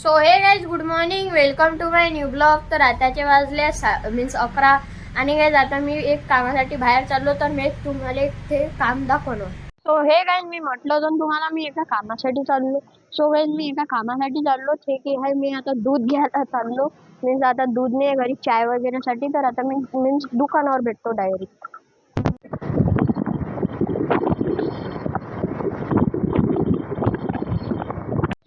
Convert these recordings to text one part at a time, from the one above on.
So hey guys good morning, welcome to my new blog. तर आताचे वाजले means 11 आणि गाईज आता मी एक कामासाठी बाहेर चाललो, तर मी तुम्हाला ते काम दाखवलं. सो हे गाईज मी म्हटलं होतं तुम्हाला मी एका कामासाठी चाललो. सो गाईज मी एका कामासाठी चाललो, ते की आहे मी आता दूध घ्यायला चाललो. मीन्स आता दूध नाही घरी चाय वगैरेसाठी, तर आता मी मीन्स दुकानावर भेटतो डायरेक्ट.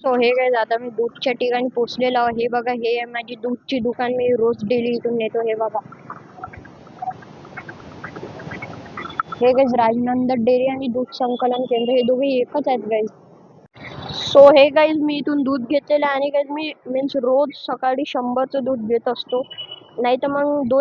सो हे गाईज आता मी दूधच्या ठिकाणी पोहोचलेलो आहे. हे बघा, हे आहे माझी दूधची दुकान. मी रोज डेली इथून नेतो. हे बघा, हे गाईज राजनंदन डेअरी आणि दूध संकलन केंद्र, हे दोघे एकच आहेत गाईज. सो हे गाईज मी इथून दूध घेतलेलं आहे आणि गाईज मी मीन्स रोज सकाळी 100चं दूध घेत असतो, नाही तर मग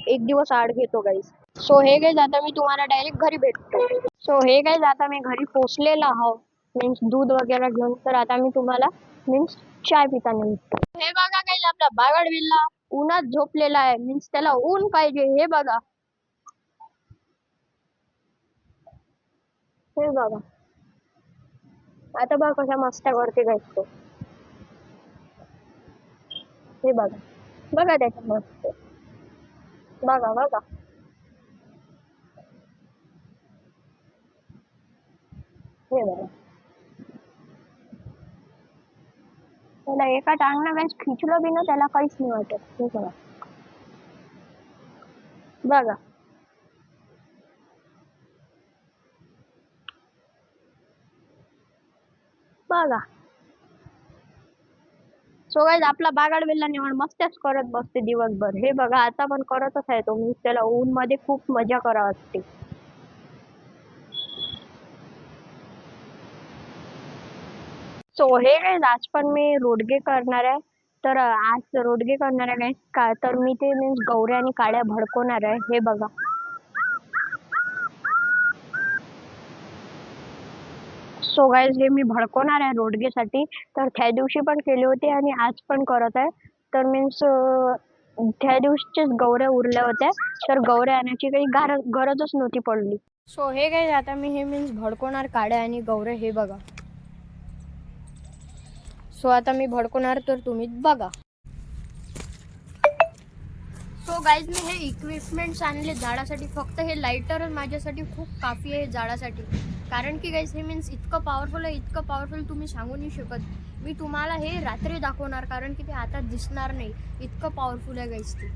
एक दिवस आड घेतो गाईज. सो हे गाईज आता मी तुम्हाला डायरेक्ट घरी भेटतो. सो हे गाईज आता मी घरी पोचलेला आहो, मीन्स दूध वगैरे घेऊन. तर आता मी तुम्हाला मीन्स चाय पिताना भेटतो. हे बघा गाईज, आपला बागड विल्ला उन्हात झोपलेला आहे, मीन्स त्याला ऊन पाहिजे. हे बघा, हे बघा, आता बघा कशा मस्त वरती गाईज. हे बघा, बघा त्याच्या मस्त, बघा बघा, हे बघा. त्याला एका टांगना गाईज खिचलं बी ना, त्याला काहीच नाही वाटत. हे बघा, बघा, बघा. सो गाईज आपला बागाड वेल्ला निवड मस्तच करत बसते दिवसभर. हे बघा, आता पण करतच आहे तो. मी त्याला ऊन मध्ये खूप मजा करा वाटते. सो हे गाईज आज पण मी रोडगे करणार आहे. तर आज रोडगे करणार आहे गाईज का, तर मी ते मीन्स गौऱ्या आणि काड्या भडकवणार आहे. हे बघा, सो गाईज हे मी भडकवणार आहे रोडगेसाठी. तर त्या दिवशी पण केले होते आणि आज पण करत आहे. तर मीन्स त्या दिवशीच गौऱ्या उरल्या होत्या, तर गौऱ्या आणायची काही गरजच नव्हती पडली. सो हे गाईज आता मी हे मीन्स भडकवणार काड्या आणि गौऱ्या. हे बघा, सो आता मी भडकवणार, तर तुम्ही बघा. सो गाईज मी हे इक्विपमेंट्स आणले झाडासाठी. फक्त हे लायटर माझ्यासाठी खूप काफी आहे झाडासाठी, कारण की गाईज हे मीन्स इतकं पॉवरफुल आहे, इतकं पॉवरफुल तुम्ही सांगू नाही शकत. मी तुम्हाला हे रात्री दाखवणार, कारण की ते आता दिसणार नाही, इतकं पॉवरफुल आहे गाईज ते.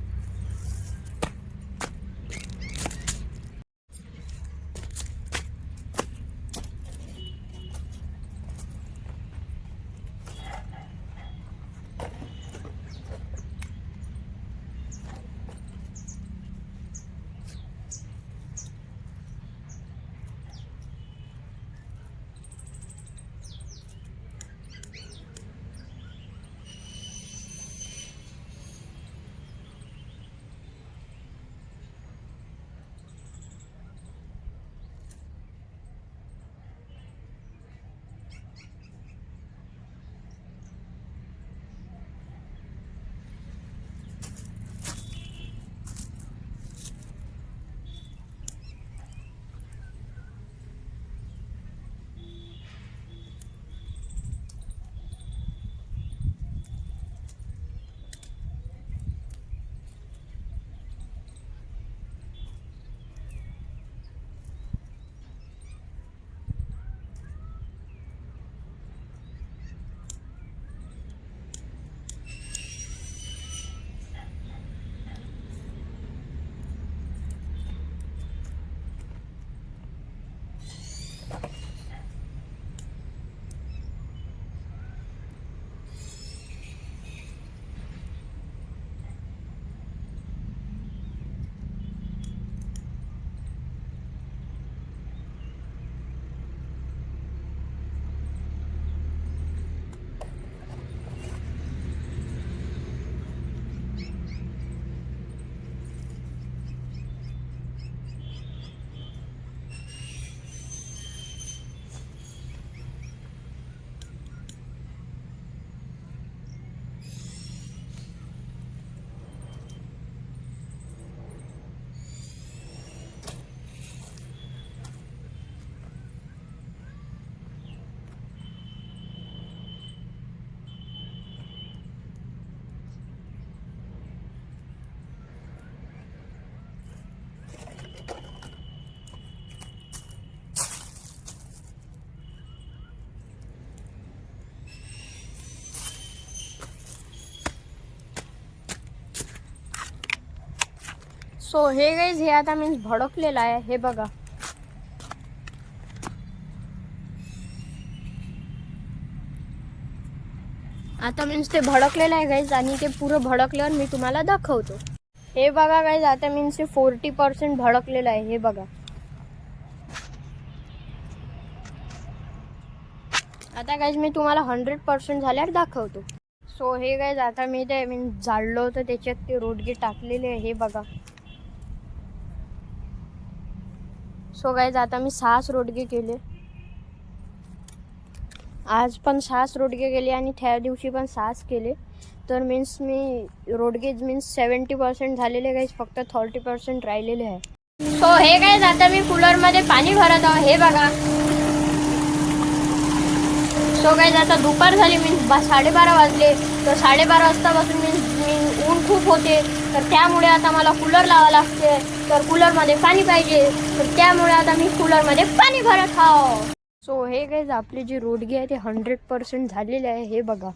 सो हे गाईज हे आता मीन्स भडकलेलं आहे, हे बघा. आता मीन्स ते भडकलेलं आहे गाईज आणि ते पुरं भडकल्यावर मी तुम्हाला दाखवतो. हे बघा गाईज आता मीन्स ते 40% भडकलेलं आहे, हे बघा. आता गाईज मी तुम्हाला 100% झाल्यावर दाखवतो. सो हे गाईज आता मी ते मीन्स जाळलं होतं त्याच्यात ते रोडगे टाकलेले आहे, हे बघा. सो गाईज आता मी 6 रोडगे केले. आज पण 6 रोडगे केले आणि त्या दिवशी पण 6 केले. तर मीन्स मी रोडगे मीन्स 70% झालेले गाईज, फक्त 30% राहिलेले आहे. सो हे गाईज आता मी कूलरमध्ये पाणी भरत आहो, हे बघा. सो गाईज आता दुपार झाली मीन्स 12:30 वाजले. तर 12:30 वाजतापासून मीन्स ऊन खूप होते, तर त्यामुळे आता मला कूलर लावावं लागते. तर कूलरमध्ये पाणी पाहिजे, तर त्यामुळे आता मी कूलरमध्ये पाणी भरत आहो. सो हे गाईज आपले जे रोडगे आहे ते 100% झालेले आहे, हे बघा.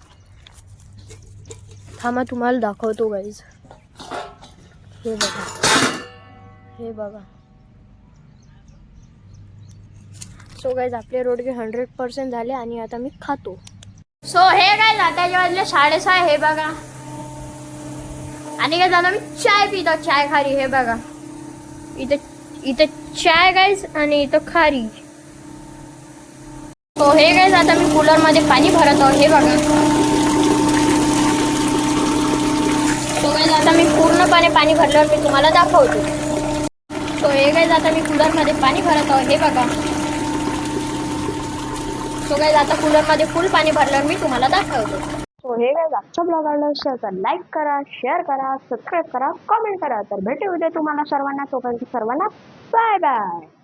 थांबा तुम्हाला दाखवतो गाईज, हे बघा, हे बघा. सो गाईज आपले रोडगे 100% झाले आणि आता मी खातो. सो हे गाईज आता जे वाजले 6:30, हे बघा. आणि गाईज आता मी चाय पितो, चाय खारी, हे बघा. इथं चाय गाईज आणि इथं खारी. सो हे गाईज आता मी कूलरमध्ये पाणी भरत आहो, हे बघा. सो गाईज आता मी पूर्णपणे पाणी भरल्यावर मी तुम्हाला दाखवतो. सो हे गाईज आता मी कूलरमध्ये पाणी भरत आहो, हे बघा. सो गाईज आता कूलरमध्ये फुल पाणी भरल्यावर मी तुम्हाला दाखवतो. सो हे गाईज आजचा ब्लॉग आवडला असेल तर लाईक करा, शेअर करा, सबस्क्राईब करा, कमेंट करा. तर भेटू उद्या तुम्हाला सर्वांना, तोपर्यंत सर्वांना बाय बाय.